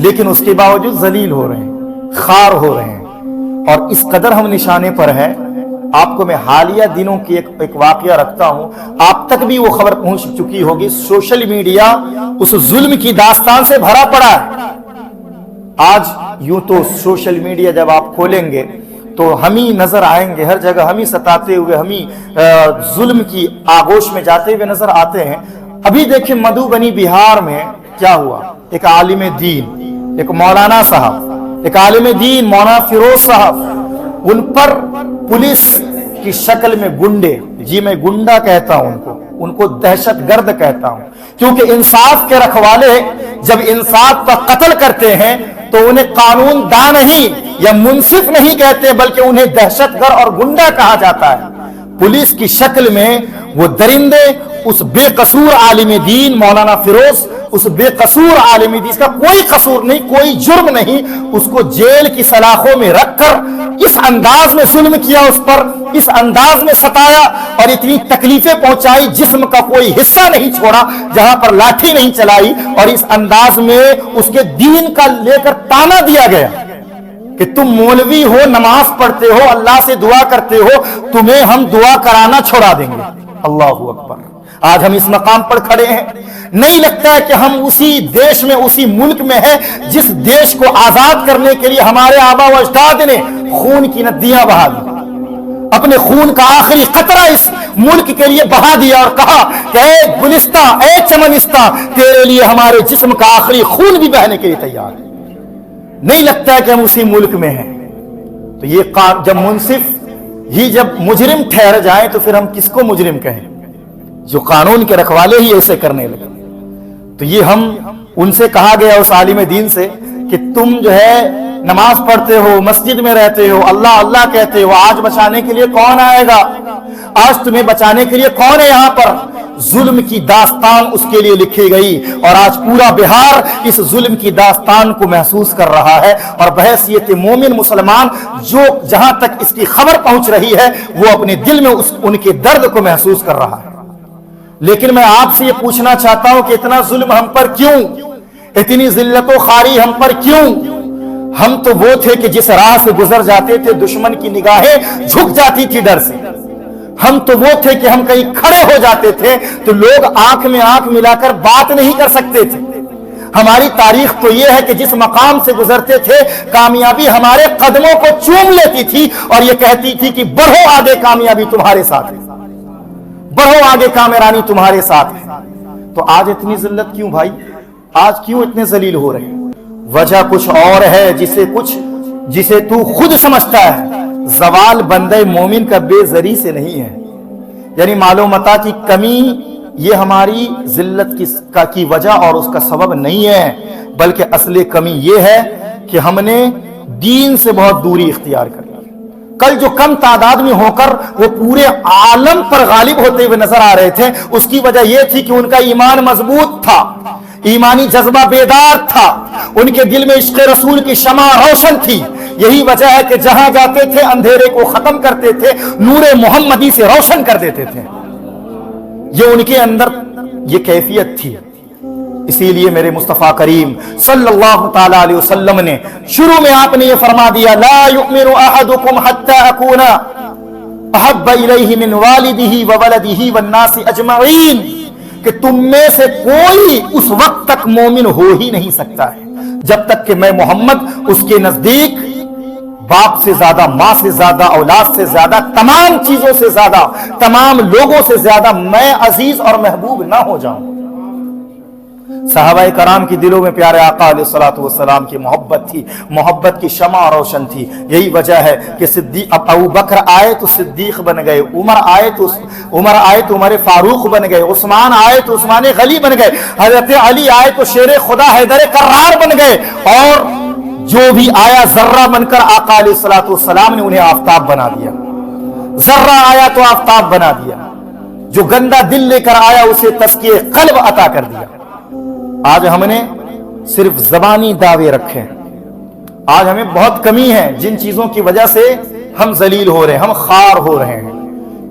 لیکن اس کے باوجود ذلیل ہو رہے ہیں، خار ہو رہے ہیں، اور اس قدر ہم نشانے پر ہیں۔ آپ کو میں حالیہ دنوں کی ایک واقعہ رکھتا ہوں، آپ تک بھی وہ خبر پہنچ چکی ہوگی۔ سوشل میڈیا اس ظلم کی داستان سے بھرا پڑا ہے۔ آج یوں تو سوشل میڈیا جب آپ کھولیں گے تو ہم ہی نظر آئیں گے، ہر جگہ ہم ہی ستاتے ہوئے، ہم ہی ظلم کی آغوش میں جاتے ہوئے نظر آتے ہیں۔ ابھی دیکھیں مدھوبنی بہار میں کیا ہوا، ایک عالم دین، ایک مولانا صاحب، ایک عالم دین مولانا فیروز صاحب، ان پر پولیس کی شکل میں گنڈے، جی میں گنڈا کہتا ہوں ان کو دہشت گرد کہتا ہوں، کیونکہ انصاف کے رکھوالے جب انصاف کا قتل کرتے ہیں تو انہیں قانون داں نہیں یا منصف نہیں کہتے، بلکہ انہیں دہشت گرد اور گنڈا کہا جاتا ہے۔ پولیس کی شکل میں وہ درندے اس بے قصور عالم دین مولانا فیروز، اس بے قصور عالم دین، اس کا کوئی قصور نہیں، کوئی جرم نہیں، اس کو جیل کی سلاخوں میں رکھ کر اس انداز میں ظلم کیا، اس پر اس انداز میں ستایا اور اتنی تکلیفیں پہنچائی، جسم کا کوئی حصہ نہیں چھوڑا جہاں پر لاٹھی نہیں چلائی، اور اس انداز میں اس کے دین کا لے کر تانا دیا گیا کہ تم مولوی ہو، نماز پڑھتے ہو، اللہ سے دعا کرتے ہو، تمہیں ہم دعا کرانا چھوڑا دیں گے۔ اللہ اکبر۔ آج ہم اس مقام پر کھڑے ہیں، نہیں لگتا ہے کہ ہم اسی دیش میں، اسی ملک میں ہیں جس دیش کو آزاد کرنے کے لیے ہمارے آبا و اجداد نے خون کی ندیاں بہا دی، اپنے خون کا آخری قطرہ اس ملک کے لیے بہا دیا، اور کہا کہ اے گلستہ، اے چمنستہ، تیرے لیے ہمارے جسم کا آخری خون بھی بہنے کے لیے تیار ہے۔ نہیں لگتا ہے کہ ہم اسی ملک میں ہیں۔ تو یہ جب منصف ہی جب مجرم ٹھہر جائیں تو پھر ہم کس کو مجرم کہیں، جو قانون کے رکھوالے ہی ایسے کرنے لگے۔ تو یہ ہم ان سے کہا گیا، اس عالم دین سے، کہ تم جو ہے نماز پڑھتے ہو، مسجد میں رہتے ہو، اللہ اللہ کہتے ہو، آج بچانے کے لیے کون آئے گا؟ آج تمہیں بچانے کے لیے کون ہے یہاں پر؟ ظلم کی داستان اس کے لیے لکھی گئی، اور آج پورا بہار اس ظلم کی داستان کو محسوس کر رہا ہے، اور بحیثیت مومن مسلمان جو جہاں تک اس کی خبر پہنچ رہی ہے وہ اپنے دل میں ان کے درد کو محسوس کر رہا ہے۔ لیکن میں آپ سے یہ پوچھنا چاہتا ہوں کہ اتنا ظلم ہم پر کیوں، اتنی ذلت و خواری ہم پر کیوں؟ ہم تو وہ تھے کہ جس راہ سے گزر جاتے تھے دشمن کی نگاہیں جھک جاتی تھی ڈر سے۔ ہم تو وہ تھے کہ ہم کہیں کھڑے ہو جاتے تھے تو لوگ آنکھ میں آنکھ ملا کر بات نہیں کر سکتے تھے۔ ہماری تاریخ تو یہ ہے کہ جس مقام سے گزرتے تھے کامیابی ہمارے قدموں کو چوم لیتی تھی اور یہ کہتی تھی کہ بڑھو آگے، کامیابی تمہارے ساتھ ہے، بڑھو آگے، کامرانی تمہارے ساتھ ہے۔ تو آج اتنی ذلت کیوں بھائی؟ آج کیوں اتنے ذلیل ہو رہے ہیں؟ وجہ کچھ اور ہے جسے تو خود سمجھتا ہے۔ زوال بندے مومن کا بے زری سے نہیں ہے، یعنی مال و متاع کی کمی یہ ہماری ذلت کی وجہ اور اس کا سبب نہیں ہے، بلکہ اصل کمی یہ ہے کہ ہم نے دین سے بہت دوری اختیار کر لی۔ کل جو کم تعداد میں ہو کر وہ پورے عالم پر غالب ہوتے ہوئے نظر آ رہے تھے، اس کی وجہ یہ تھی کہ ان کا ایمان مضبوط تھا، ایمانی جذبہ بیدار تھا، ان کے دل میں عشق رسول کی شمع روشن تھی۔ یہی وجہ ہے کہ جہاں جاتے تھے اندھیرے کو ختم کرتے تھے، نور محمدی سے روشن کر دیتے تھے۔ یہ ان کے اندر یہ کیفیت تھی۔ اسی لیے میرے مصطفیٰ کریم صلی اللہ تعالی علیہ وسلم نے شروع میں آپ نے یہ فرما دیا، لا یؤمن احدکم حتی اکون احب الیہ من والدہ وولدہ والناس اجمعین، کہ تم میں سے کوئی اس وقت تک مومن ہو ہی نہیں سکتا ہے جب تک کہ میں محمد اس کے نزدیک باپ سے زیادہ، ماں سے زیادہ، اولاد سے زیادہ، تمام چیزوں سے زیادہ، تمام لوگوں سے زیادہ میں عزیز اور محبوب نہ ہو جاؤں۔ صحابہ کرام کی دلوں میں پیارے آقا علیہ الصلوۃ والسلام کی محبت تھی، محبت کی شمع روشن تھی۔ یہی وجہ ہے کہ ابو بکر آئے تو صدیق بن گئے، عمر آئے تو عمر فاروق بن گئے، عثمان آئے تو عثمان غنی بن گئے، حضرت علی آئے تو شیر خدا حیدر کرار بن گئے، اور جو بھی آیا ذرہ بن کر آقا علیہ الصلوۃ والسلام نے انہیں آفتاب بنا دیا۔ ذرہ آیا تو آفتاب بنا دیا، جو گندا دل لے کر آیا اسے تزکیہ قلب عطا کر دیا۔ آج ہم نے صرف زبانی دعوے رکھے ہیں، آج ہمیں بہت کمی ہے جن چیزوں کی وجہ سے ہم ذلیل ہو رہے ہیں، ہم خار ہو رہے ہیں۔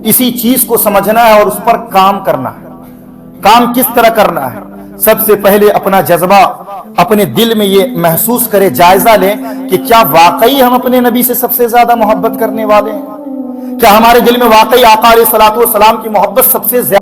اسی چیز کو سمجھنا ہے اور اس پر کام کرنا ہے۔ کام کس طرح کرنا ہے؟ سب سے پہلے اپنا جذبہ اپنے دل میں یہ محسوس کرے، جائزہ لیں کہ کیا واقعی ہم اپنے نبی سے سب سے زیادہ محبت کرنے والے ہیں؟ کیا ہمارے دل میں واقعی آقا علیہ الصلوۃ والسلام کی محبت سب سے زیادہ